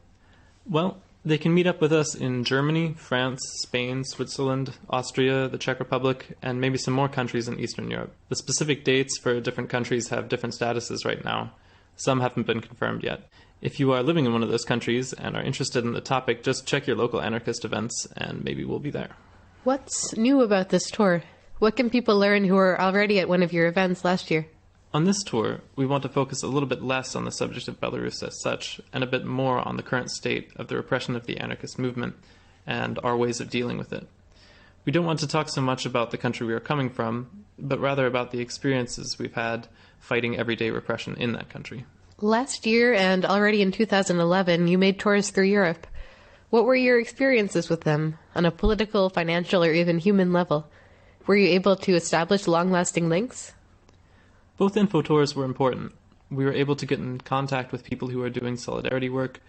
Well, they can meet up with us in Germany, France, Spain, Switzerland, Austria, the Czech Republic, and maybe some more countries in Eastern Europe. The specific dates for different countries have different statuses right now. Some haven't been confirmed yet. If you are living in one of those countries and are interested in the topic, just check your local anarchist events and maybe we'll be there. What's new about this tour? What can people learn who are already at one of your events last year? On this tour, we want to focus a little bit less on the subject of Belarus as such, and a bit more on the current state of the repression of the anarchist movement and our ways of dealing with it. We don't want to talk so much about the country we are coming from, but rather about the experiences we've had fighting everyday repression in that country. Last year and already in 2011, you made tours through Europe. What were your experiences with them on a political, financial, or even human level? Were you able to establish long-lasting links? Both info tours were important. We were able to get in contact with people who are doing solidarity work.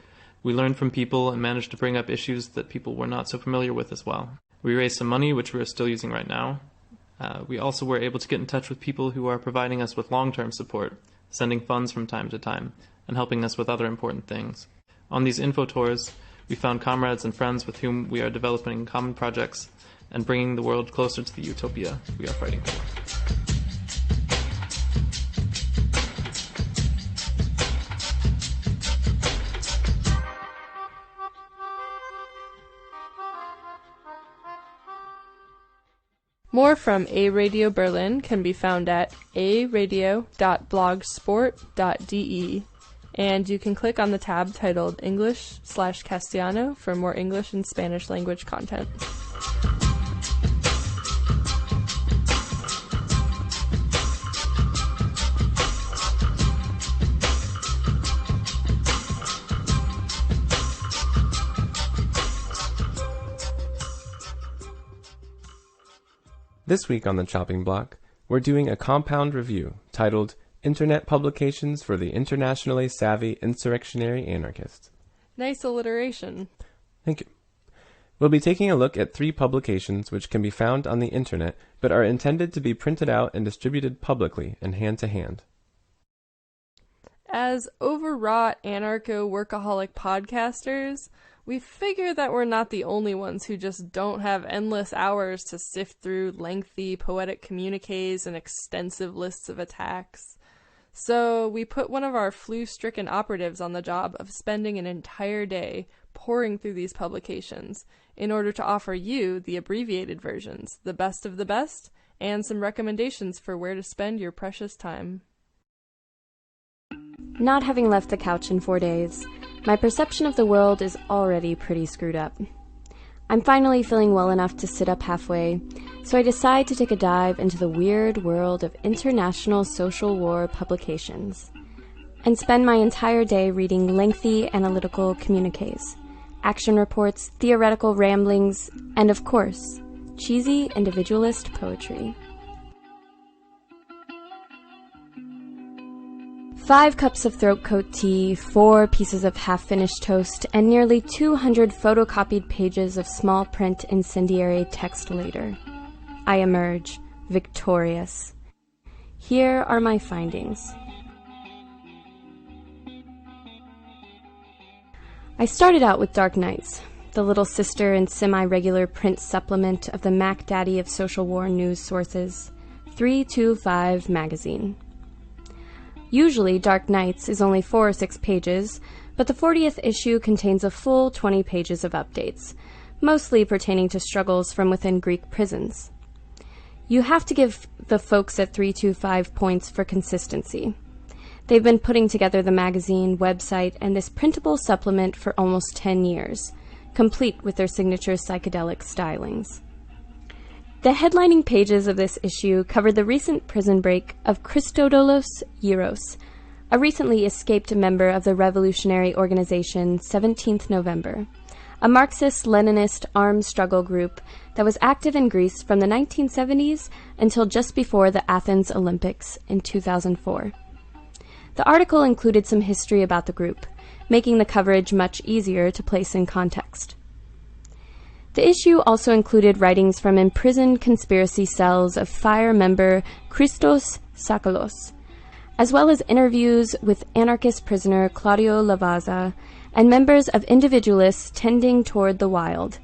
We learned from people and managed to bring up issues that people were not so familiar with as well. We raised some money, which we are still using right now. We also were able to get in touch with people who are providing us with long-term support, sending funds from time to time, and helping us with other important things. On these info tours, we found comrades and friends with whom we are developing common projects and bringing the world closer to the utopia we are fighting for. More from A Radio Berlin can be found at aradio.blogsport.de, and you can click on the tab titled English/Castellano for more English and Spanish language content. This week on the Chopping Block, we're doing a compound review titled Internet Publications for the Internationally Savvy Insurrectionary Anarchist. Nice alliteration. Thank you. We'll be taking a look at 3 publications which can be found on the internet but are intended to be printed out and distributed publicly and hand-to-hand. As overwrought anarcho-workaholic podcasters, we figure that we're not the only ones who just don't have endless hours to sift through lengthy poetic communiques and extensive lists of attacks. So we put one of our flu-stricken operatives on the job of spending an entire day poring through these publications in order to offer you the abbreviated versions, the best of the best, and some recommendations for where to spend your precious time. Not having left the couch in 4 days, my perception of the world is already pretty screwed up. I'm finally feeling well enough to sit up halfway, so I decide to take a dive into the weird world of international social war publications, and spend my entire day reading lengthy analytical communiques, action reports, theoretical ramblings, and of course, cheesy individualist poetry. 5 cups of throat coat tea, 4 pieces of half-finished toast, and nearly 200 photocopied pages of small print incendiary text later. I emerge, victorious. Here are my findings. I started out with Dark Nights, the little sister and semi-regular print supplement of the Mac Daddy of social war news sources, 325 magazine. Usually, Dark Nights is only 4 or 6 pages, but the 40th issue contains a full 20 pages of updates, mostly pertaining to struggles from within Greek prisons. You have to give the folks at 325 points for consistency. They've been putting together the magazine, website, and this printable supplement for almost 10 years, complete with their signature psychedelic stylings. The headlining pages of this issue cover the recent prison break of Christodoulos Yiros, a recently escaped member of the revolutionary organization 17th November, a Marxist-Leninist armed struggle group that was active in Greece from the 1970s until just before the Athens Olympics in 2004. The article included some history about the group, making the coverage much easier to place in context. The issue also included writings from imprisoned conspiracy cells of FIRE member Christos Sakalos, as well as interviews with anarchist prisoner Claudio Lavazza and members of Individualists Tending Toward the Wild,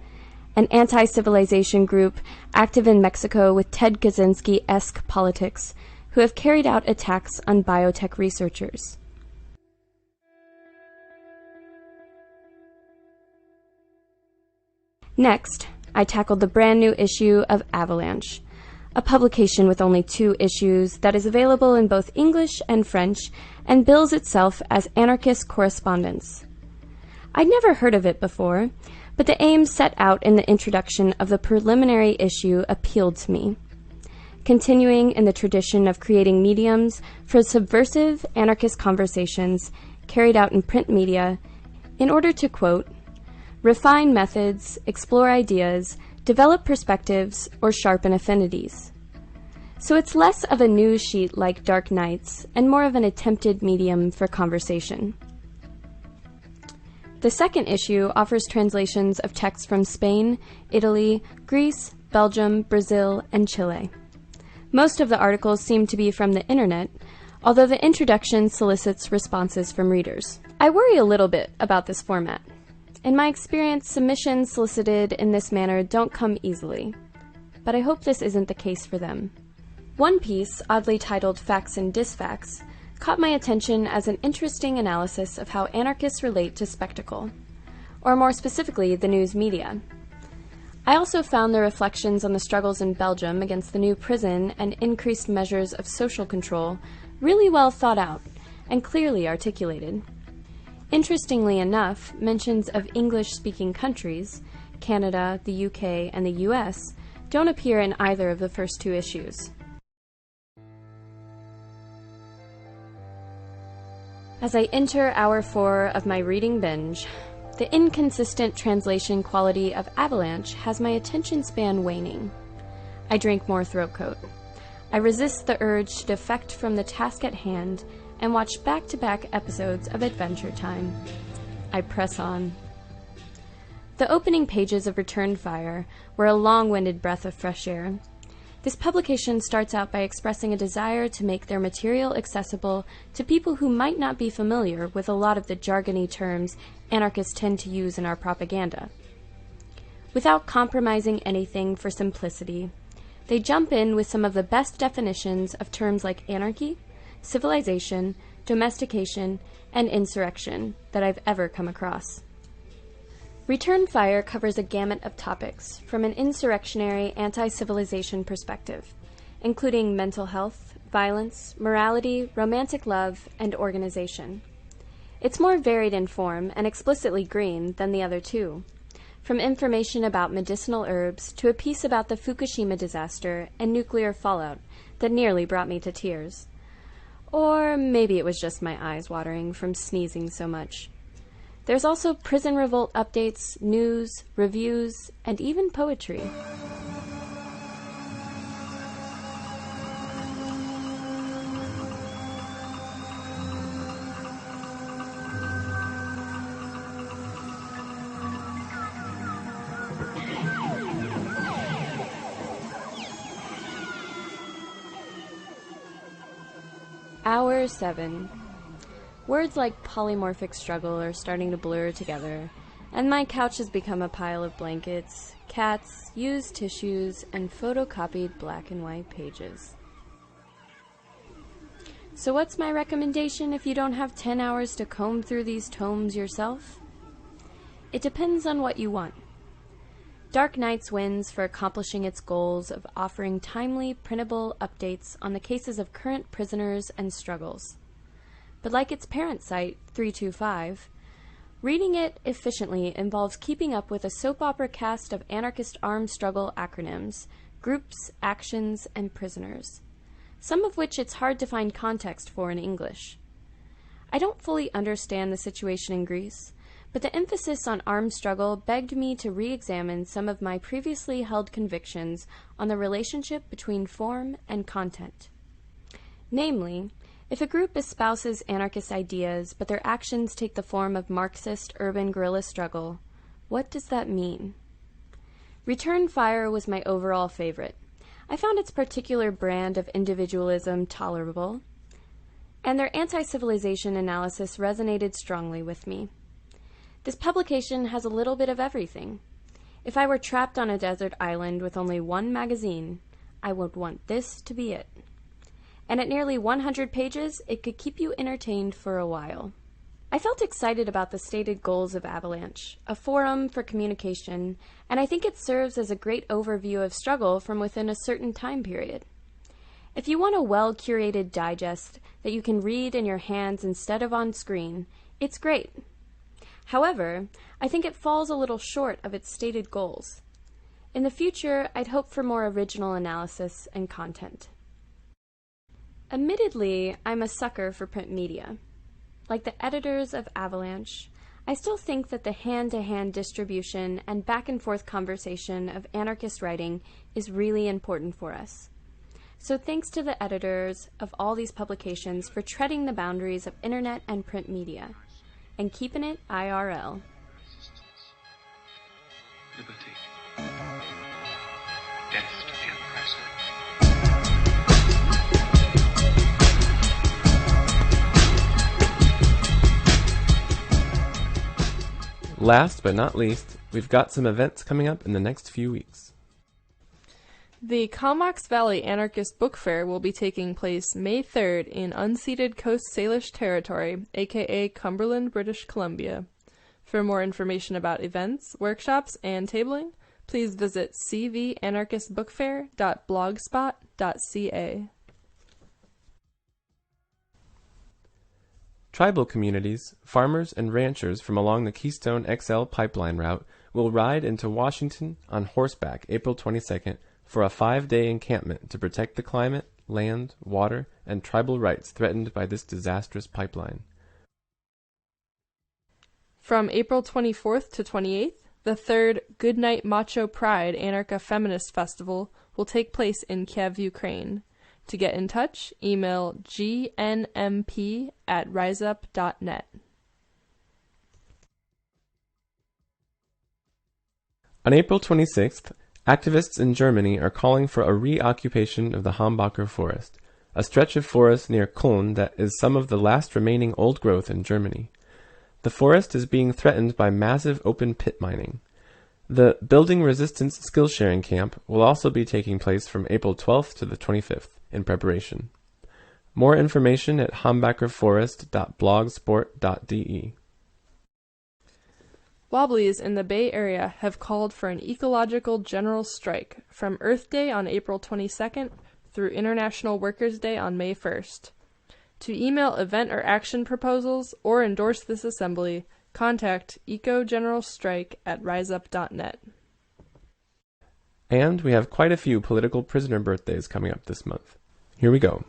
an anti-civilization group active in Mexico with Ted Kaczynski-esque politics, who have carried out attacks on biotech researchers. Next, I tackled the brand new issue of Avalanche, a publication with only 2 issues that is available in both English and French and bills itself as Anarchist Correspondence. I'd never heard of it before, but the aims set out in the introduction of the preliminary issue appealed to me. Continuing in the tradition of creating mediums for subversive anarchist conversations carried out in print media in order to, quote, refine methods, explore ideas, develop perspectives, or sharpen affinities. So it's less of a news sheet like Dark Nights and more of an attempted medium for conversation. The second issue offers translations of texts from Spain, Italy, Greece, Belgium, Brazil, and Chile. Most of the articles seem to be from the internet, although the introduction solicits responses from readers. I worry a little bit about this format. In my experience, submissions solicited in this manner don't come easily, but I hope this isn't the case for them. One piece, oddly titled Facts and Disfacts, caught my attention as an interesting analysis of how anarchists relate to spectacle, or more specifically, the news media. I also found the reflections on the struggles in Belgium against the new prison and increased measures of social control really well thought out and clearly articulated. Interestingly enough, mentions of English-speaking countries, Canada, the UK, and the US, don't appear in either of the first 2 issues. As I enter hour 4 of my reading binge, the inconsistent translation quality of Avalanche has my attention span waning. I drink more throat coat. I resist the urge to defect from the task at hand and watch back-to-back episodes of Adventure Time. I press on. The opening pages of Return Fire were a long-winded breath of fresh air. This publication starts out by expressing a desire to make their material accessible to people who might not be familiar with a lot of the jargony terms anarchists tend to use in our propaganda. Without compromising anything for simplicity, they jump in with some of the best definitions of terms like anarchy, civilization, domestication, and insurrection that I've ever come across. Return Fire covers a gamut of topics from an insurrectionary anti-civilization perspective, including mental health, violence, morality, romantic love, and organization. It's more varied in form and explicitly green than the other 2, from information about medicinal herbs to a piece about the Fukushima disaster and nuclear fallout that nearly brought me to tears. Or maybe it was just my eyes watering from sneezing so much. There's also prison revolt updates, news, reviews, and even poetry. Hour 7. Words like polymorphic struggle are starting to blur together, and my couch has become a pile of blankets, cats, used tissues, and photocopied black and white pages. So what's my recommendation if you don't have 10 hours to comb through these tomes yourself? It depends on what you want. Dark Nights wins for accomplishing its goals of offering timely, printable updates on the cases of current prisoners and struggles. But like its parent site, 325, reading it efficiently involves keeping up with a soap opera cast of anarchist armed struggle acronyms, groups, actions, and prisoners, some of which it's hard to find context for in English. I don't fully understand the situation in Greece, but the emphasis on armed struggle begged me to re-examine some of my previously held convictions on the relationship between form and content. Namely, if a group espouses anarchist ideas but their actions take the form of Marxist urban guerrilla struggle, what does that mean? Return Fire was my overall favorite. I found its particular brand of individualism tolerable, and their anti-civilization analysis resonated strongly with me. This publication has a little bit of everything. If I were trapped on a desert island with only one magazine, I would want this to be it. And at nearly 100 pages, it could keep you entertained for a while. I felt excited about the stated goals of Avalanche, a forum for communication, and I think it serves as a great overview of struggle from within a certain time period. If you want a well-curated digest that you can read in your hands instead of on screen, it's great. However, I think it falls a little short of its stated goals. In the future, I'd hope for more original analysis and content. Admittedly, I'm a sucker for print media. Like the editors of Avalanche, I still think that the hand-to-hand distribution and back-and-forth conversation of anarchist writing is really important for us. So thanks to the editors of all these publications for treading the boundaries of internet and print media, and keeping it IRL. Liberty. Death to the oppressor. Last but not least, we've got some events coming up in the next few weeks. The Comox Valley Anarchist Book Fair will be taking place May 3rd in unceded Coast Salish territory, aka Cumberland, British Columbia. For more information about events, workshops, and tabling, please visit cvanarchistbookfair.blogspot.ca. Tribal communities, farmers, and ranchers from along the Keystone XL pipeline route will ride into Washington on horseback April 22nd for a 5-day encampment to protect the climate, land, water, and tribal rights threatened by this disastrous pipeline. From April 24th to 28th, the third Goodnight Macho Pride Anarcha-Feminist Festival will take place in Kiev, Ukraine. To get in touch, email gnmp@riseup.net. On April 26th, activists in Germany are calling for a reoccupation of the Hambacher Forest, a stretch of forest near Köln that is some of the last remaining old growth in Germany. The forest is being threatened by massive open pit mining. The Building Resistance Skillsharing Camp will also be taking place from April 12th to the 25th in preparation. More information at hambacherforest.blogsport.de. Wobblies in the Bay Area have called for an ecological general strike from Earth Day on April 22nd through International Workers' Day on May 1st. To email event or action proposals or endorse this assembly, contact ecogeneralstrike@riseup.net. And we have quite a few political prisoner birthdays coming up this month. Here we go.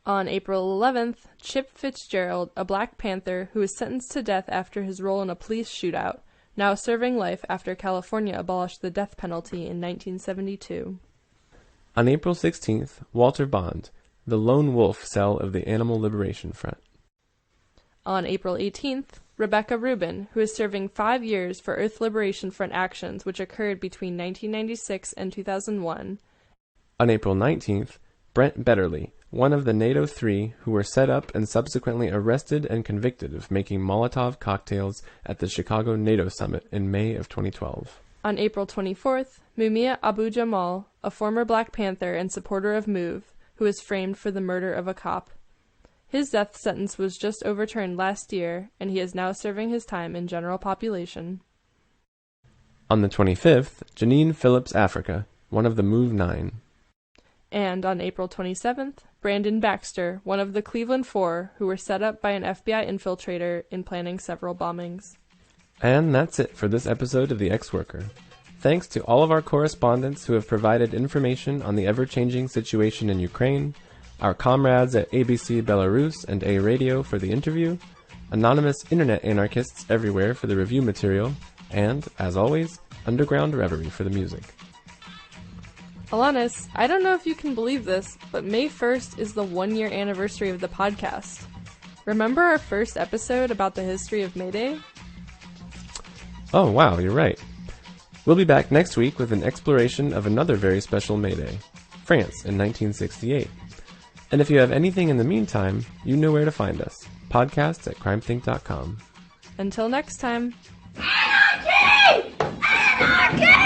On April 11th, Chip Fitzgerald, a Black Panther who was sentenced to death after his role in a police shootout, now serving life after California abolished the death penalty in 1972. On April 16th, Walter Bond, the lone wolf cell of the Animal Liberation Front. On April 18th, Rebecca Rubin, who is serving 5 years for Earth Liberation Front actions which occurred between 1996 and 2001. On April 19th, Brent Betterly, one of the NATO 3 who were set up and subsequently arrested and convicted of making Molotov cocktails at the Chicago NATO summit in May of 2012. On April 24th, Mumia Abu-Jamal, a former Black Panther and supporter of MOVE, who was framed for the murder of a cop. His death sentence was just overturned last year, and he is now serving his time in general population. On the 25th, Janine Phillips Africa, one of the MOVE 9. And on April 27th, Brandon Baxter, one of the Cleveland Four, who were set up by an FBI infiltrator in planning several bombings. And that's it for this episode of The Ex-Worker. Thanks to all of our correspondents who have provided information on the ever-changing situation in Ukraine, our comrades at ABC Belarus and A Radio for the interview, anonymous internet anarchists everywhere for the review material, and, as always, Underground Reverie for the music. Alanis, I don't know if you can believe this, but May 1st is the 1-year anniversary of the podcast. Remember our first episode about the history of May Day? Oh, wow, you're right. We'll be back next week with an exploration of another very special May Day, France in 1968. And if you have anything in the meantime, you know where to find us. Podcast@crimethinc.com. Until next time. Anarchy! Anarchy!